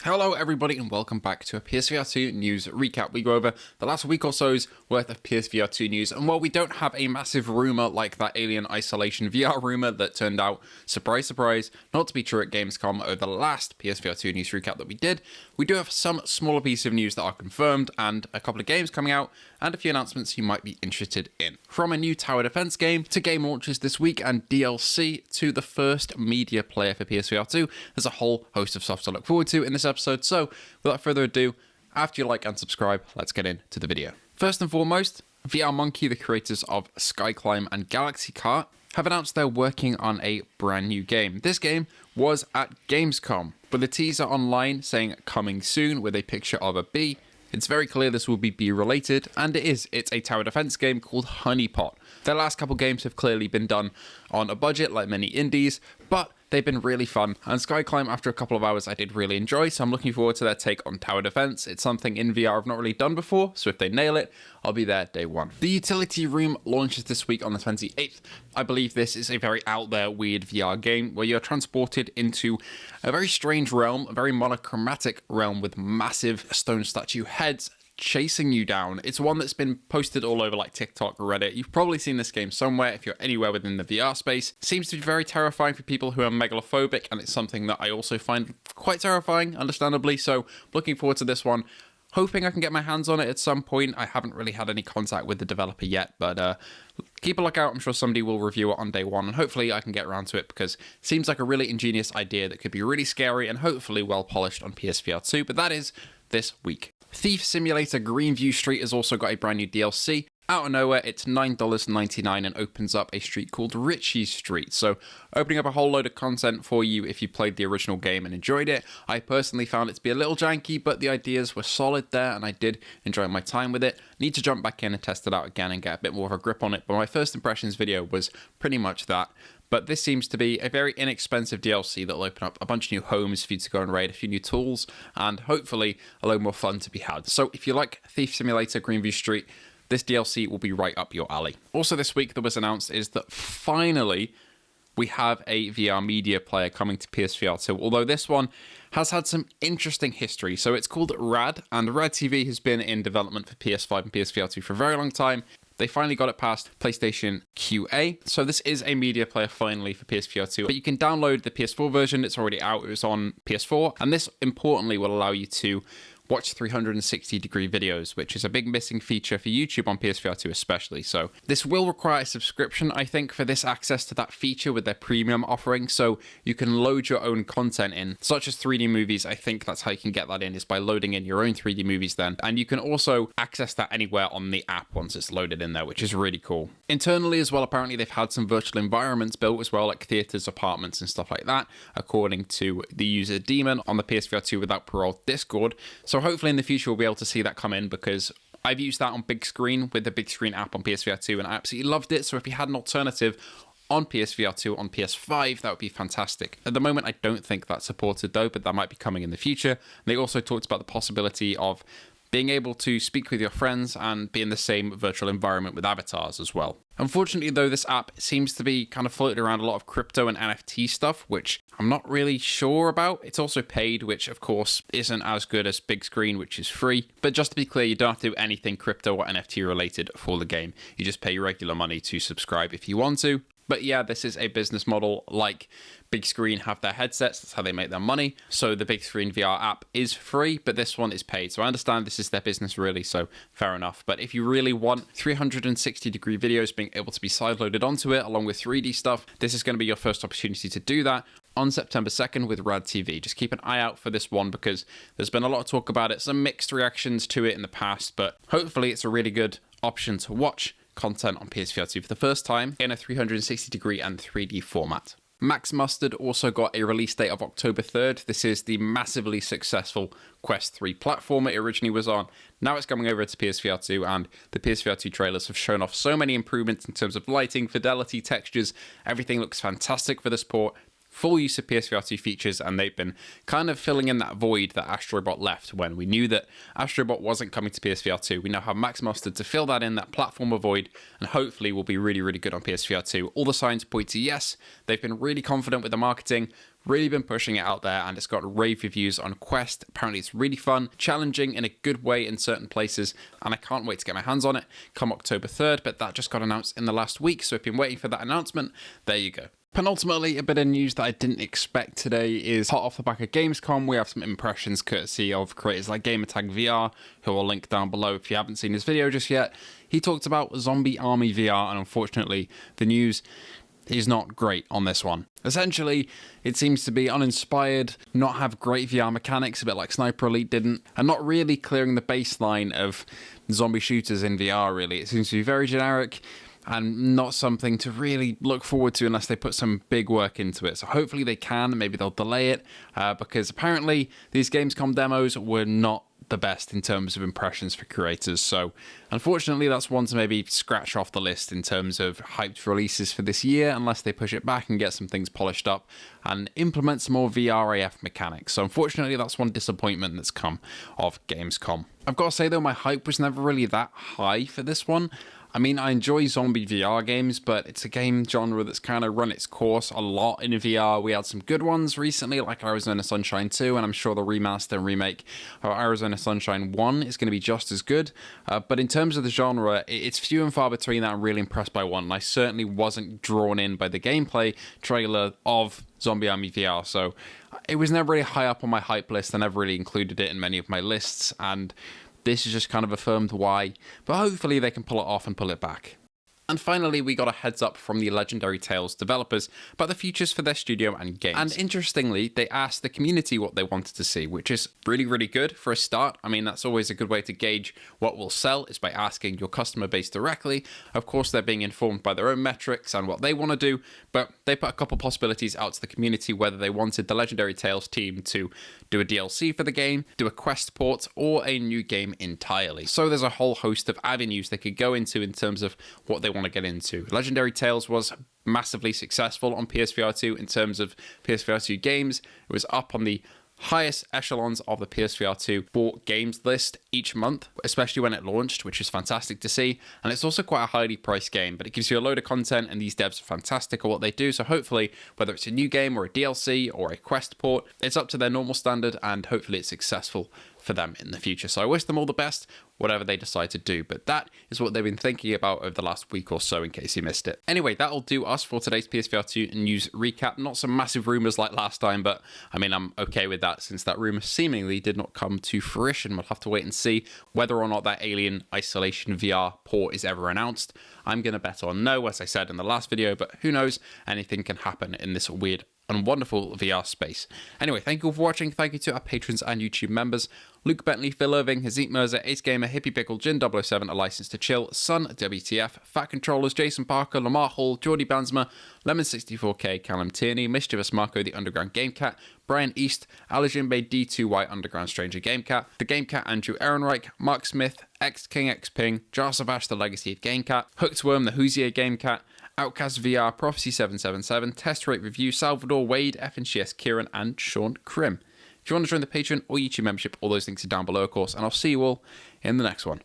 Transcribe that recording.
Hello everybody and welcome back to a PSVR2 news recap. We go over the last week or so's worth of PSVR2 news, and while we don't have a massive rumour like that Alien Isolation VR rumour that turned out, surprise surprise, not to be true at Gamescom over the last PSVR2 news recap that we do have some smaller pieces of news that are confirmed and a couple of games coming out and a few announcements you might be interested in. From a new tower defense game to game launches this week and DLC to the first media player for PSVR2, there's a whole host of stuff to look forward to in this episode. So without further ado, after you like and subscribe, let's get into the video. First and foremost, VR Monkey, the creators of Skyclimb and Galaxy Kart, have announced they're working on a brand new game. This game was at Gamescom, with a teaser online saying coming soon with a picture of a bee. It's very clear this will be bee related, and it is. It's a tower defense game called Honeypot. Their last couple games have clearly been done on a budget like many indies, but they've been really fun, and Skyclimb after a couple of hours I did really enjoy, so I'm looking forward to their take on tower defense. It's something in VR I've not really done before, so if they nail it, I'll be there day one. The Utility Room launches this week on the 28th. I believe this is a very out there, weird VR game where you're transported into a very strange realm, a very monochromatic realm with massive stone statue heads chasing you down. It's one that's been posted all over like TikTok or Reddit. You've probably seen this game somewhere if you're anywhere within the VR space. It seems to be very terrifying for people who are megalophobic, and it's something that I also find quite terrifying, understandably, so looking forward to this one. Hoping I can get my hands on it at some point. I haven't really had any contact with the developer yet, but keep a lookout. I'm sure somebody will review it on day one, and hopefully I can get around to it because it seems like a really ingenious idea that could be really scary and hopefully well polished on PSVR 2, but that is this week. Thief Simulator Greenview Street has also got a brand new DLC. Out of nowhere, it's $9.99 and opens up a street called Ritchie Street. So opening up a whole load of content for you if you played the original game and enjoyed it. I personally found it to be a little janky, but the ideas were solid there and I did enjoy my time with it. Need to jump back in and test it out again and get a bit more of a grip on it, but my first impressions video was pretty much that. But this seems to be a very inexpensive DLC that will open up a bunch of new homes for you to go and raid, a few new tools, and hopefully a lot more fun to be had. So if you like Thief Simulator Greenview Street, this DLC will be right up your alley. Also this week that was announced is that finally we have a VR media player coming to PSVR 2, although this one has had some interesting history. So it's called Rad, and RadTV has been in development for PS5 and PSVR 2 for a very long time. They finally got it past PlayStation QA, so this is a media player finally for PSVR 2. But you can download the PS4 version, it's already out, it was on PS4, and this importantly will allow you to watch 360-degree videos, which is a big missing feature for YouTube on PSVR 2 especially. So this will require a subscription, I think, for this access to that feature with their premium offering, so you can load your own content in, such as 3D movies. I think that's how you can get that in, is by loading in your own 3D movies then. And you can also access that anywhere on the app once it's loaded in there, which is really cool. Internally as well, apparently they've had some virtual environments built as well, like theaters, apartments, and stuff like that, according to the user Demon on the PSVR 2 Without Parole Discord. So hopefully in the future we'll be able to see that come in, because I've used that on big screen with the big screen app on PSVR 2 and I absolutely loved it. So if you had an alternative on PSVR 2 on PS5, that would be fantastic. At the moment I don't think that's supported though, but that might be coming in the future. They also talked about the possibility of being able to speak with your friends and be in the same virtual environment with avatars as well. Unfortunately though, this app seems to be kind of floating around a lot of crypto and NFT stuff, which I'm not really sure about. It's also paid, which of course isn't as good as big screen, which is free. But just to be clear, you don't have to do anything crypto or NFT related for the game. You just pay regular money to subscribe if you want to. But yeah, this is a business model like Big Screen have their headsets. That's how they make their money. So the Big Screen VR app is free, but this one is paid. So I understand this is their business really, so fair enough. But if you really want 360-degree videos being able to be sideloaded onto it along with 3D stuff, this is going to be your first opportunity to do that on September 2nd with RadTV. Just keep an eye out for this one because there's been a lot of talk about it, some mixed reactions to it in the past, but hopefully it's a really good option to watch content on PSVR 2 for the first time in a 360-degree and 3D format. Max Mustard also got a release date of October 3rd. This is the massively successful Quest 3 platformer it originally was on. Now it's coming over to PSVR 2, and the PSVR 2 trailers have shown off so many improvements in terms of lighting, fidelity, textures. Everything looks fantastic for this port. Full use of PSVR 2 features, and they've been kind of filling in that void that Astrobot left when we knew that Astrobot wasn't coming to PSVR 2. We now have Max Mustard to fill that in, that platformer void, and hopefully will be really, really good on PSVR 2. All the signs point to yes. They've been really confident with the marketing, really been pushing it out there, and it's got rave reviews on Quest. Apparently it's really fun, challenging in a good way in certain places, and I can't wait to get my hands on it come October 3rd, but that just got announced in the last week, so if you've been waiting for that announcement, there you go. Penultimately, a bit of news that I didn't expect today is hot off the back of Gamescom. We have some impressions courtesy of creators like Gamertag VR, who I'll link down below if you haven't seen his video just yet. He talked about Zombie Army VR, and unfortunately, the news is not great on this one. Essentially, it seems to be uninspired, not have great VR mechanics, a bit like Sniper Elite didn't, and not really clearing the baseline of zombie shooters in VR, really. It seems to be very generic, and not something to really look forward to unless they put some big work into it. So hopefully they can, maybe they'll delay it, because apparently these Gamescom demos were not the best in terms of impressions for creators. So unfortunately that's one to maybe scratch off the list in terms of hyped releases for this year, unless they push it back and get some things polished up and implement some more VRAF mechanics. So unfortunately that's one disappointment that's come of Gamescom. I've got to say though, my hype was never really that high for this one. I mean, I enjoy zombie VR games, but it's a game genre that's kind of run its course a lot in VR. We had some good ones recently, like Arizona Sunshine 2, and I'm sure the remaster and remake of Arizona Sunshine 1 is going to be just as good. But in terms of the genre, it's few and far between that I'm really impressed by one, and I certainly wasn't drawn in by the gameplay trailer of Zombie Army VR, so it was never really high up on my hype list. I never really included it in many of my lists, and this is just kind of affirmed why, but hopefully they can pull it off and pull it back. And finally, we got a heads up from the Legendary Tales developers about the futures for their studio and games. And interestingly, they asked the community what they wanted to see, which is really, really good for a start. I mean, that's always a good way to gauge what will sell, is by asking your customer base directly. Of course, they're being informed by their own metrics and what they want to do, but they put a couple possibilities out to the community, whether they wanted the Legendary Tales team to do a DLC for the game, do a quest port, or a new game entirely. So there's a whole host of avenues they could go into in terms of what they want to get into. Legendary Tales was massively successful on PSVR2 in terms of PSVR2 games. It was up on the highest echelons of the PSVR2 bought games list each month, especially when it launched, which is fantastic to see. And it's also quite a highly priced game, but it gives you a load of content, and these devs are fantastic at what they do. So hopefully, whether it's a new game or a DLC or a quest port, it's up to their normal standard, and hopefully it's successful for them in the future. So I wish them all the best, whatever they decide to do, but that is what they've been thinking about over the last week or so, in case you missed it. Anyway, that'll do us for today's PSVR2 news recap. Not some massive rumors like last time, but I mean, I'm okay with that since that rumor seemingly did not come to fruition. We'll have to wait and see whether or not that Alien Isolation VR port is ever announced. I'm going to bet on no, as I said in the last video, but who knows, anything can happen in this weird and wonderful VR space. Anyway, thank you all for watching. Thank you to our patrons and YouTube members: Luke Bentley, Phil Irving, Hazeet Mirza, Ace Gamer, Hippie Pickle, Jin007, A License to Chill, Sun, WTF, Fat Controllers, Jason Parker, Lamar Hall, Geordie Bansma, Lemon64K, Callum Tierney, Mischievous Marco, The Underground Game Cat, Brian East, Alajimbe D2Y, Underground Stranger Game Cat, The Game Cat, Andrew Ehrenreich, Mark Smith, X King X Ping, Jarsavash, The Legacy of Game Cat, Hooked Worm, The Hoosier Game Cat, Outcast VR, Prophecy 777, Test Rate Review, Salvador Wade, FNCS Kieran, and Sean Krim. If you want to join the Patreon or YouTube membership, all those links are down below, of course, and I'll see you all in the next one.